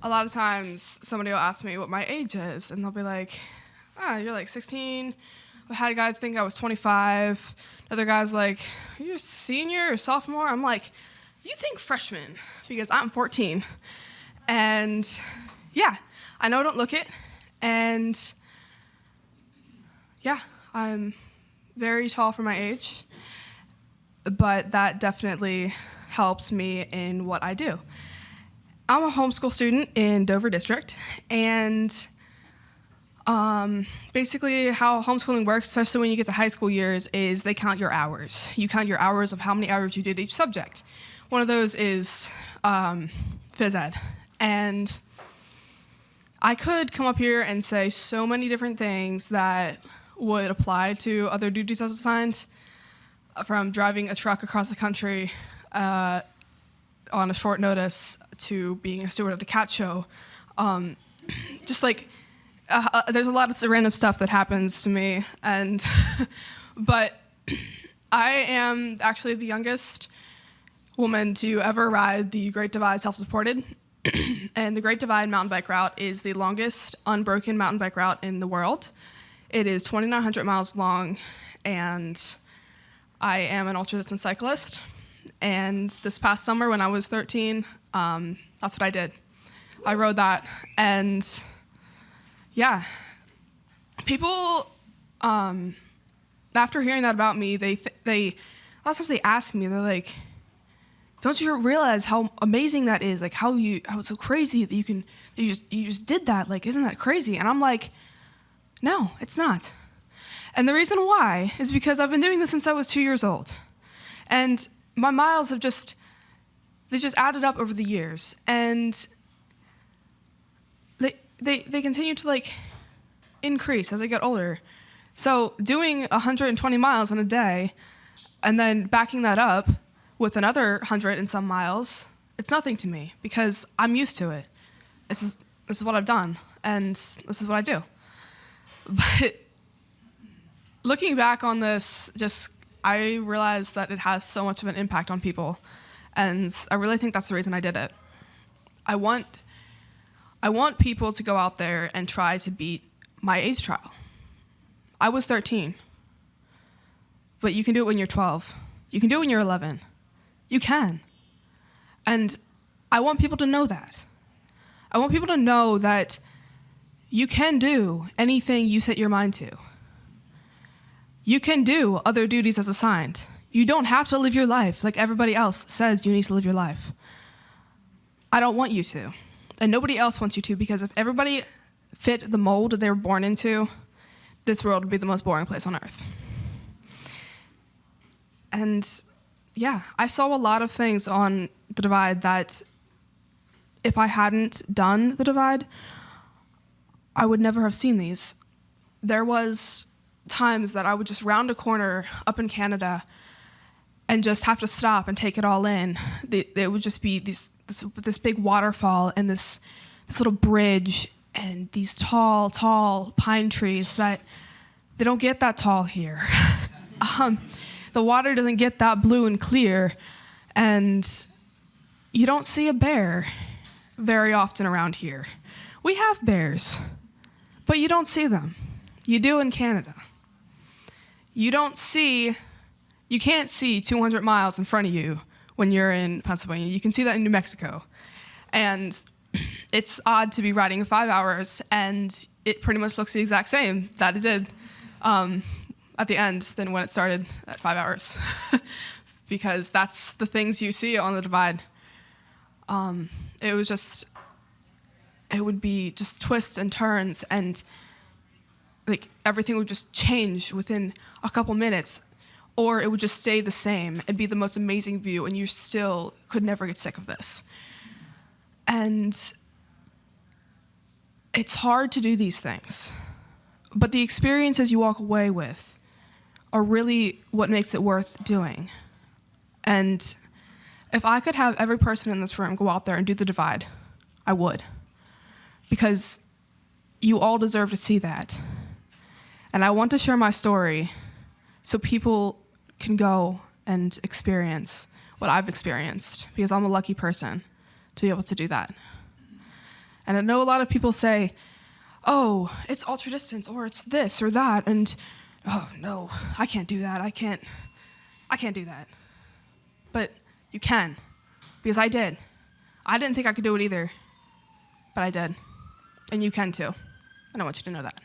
a lot of times somebody will ask me what my age is, and they'll be like, you're like 16. I had a guy think I was 25. Another guy's like, you're a senior or sophomore? I'm like, you think freshman, because I'm 14. And yeah, I know I don't look it. And yeah, I'm very tall for my age, but that definitely helps me in what I do. I'm a homeschool student in Dover District, and basically how homeschooling works, especially when you get to high school years, is they count your hours. You count your hours of how many hours you did each subject. One of those is phys ed. And I could come up here and say so many different things that would apply to other duties as assigned, from driving a truck across the country on a short notice to being a steward at a cat show. Just like, there's a lot of random stuff that happens to me, and but I am actually the youngest woman to ever ride the Great Divide self-supported. And the Great Divide mountain bike route is the longest unbroken mountain bike route in the world. It is 2,900 miles long, and I am an ultra-distance cyclist. And this past summer when I was 13, that's what I did. I rode that, and yeah, people, after hearing that about me, they a lot of times they ask me, they're like, don't you realize how amazing that is? Like how it's so crazy that you just did that. Like, isn't that crazy? And I'm like, no, it's not. And the reason why is because I've been doing this since I was 2 years old. And my miles have just added up over the years. And they continue to like increase as I get older. So doing 120 miles in a day and then backing that up with another 100 and some miles, it's nothing to me because I'm used to it. This is what I've done, and this is what I do. But looking back on this, I realized that it has so much of an impact on people, and I really think that's the reason I did it. I want people to go out there and try to beat my age trial. I was 13, but you can do it when you're 12. You can do it when you're 11. You can. And I want people to know that. I want people to know that you can do anything you set your mind to. You can do other duties as assigned. You don't have to live your life like everybody else says you need to live your life. I don't want you to. And nobody else wants you to, because if everybody fit the mold they were born into, this world would be the most boring place on earth. And yeah, I saw a lot of things on the Divide that if I hadn't done the Divide, I would never have seen these. There was times that I would just round a corner up in Canada and just have to stop and take it all in. There would just be this big waterfall and this little bridge and these tall pine trees that they don't get that tall here. The water doesn't get that blue and clear, and you don't see a bear very often around here. We have bears, but you don't see them. You do in Canada. You can't see 200 miles in front of you when you're in Pennsylvania. You can see that in New Mexico. And it's odd to be riding 5 hours, and it pretty much looks the exact same that it did at the end than when it started at 5 hours. Because that's the things you see on the Divide. It would be just twists and turns, and like everything would just change within a couple minutes, or it would just stay the same. It'd be the most amazing view, and you still could never get sick of this. And it's hard to do these things, but the experiences you walk away with are really what makes it worth doing. And if I could have every person in this room go out there and do the Divide, I would. Because you all deserve to see that. And I want to share my story so people can go and experience what I've experienced, because I'm a lucky person to be able to do that. And I know a lot of people say, oh, it's ultra distance, or it's this or that, and oh no, I can't do that. I can't do that. But you can, because I did. I didn't think I could do it either, but I did. And you can too. And I want you to know that.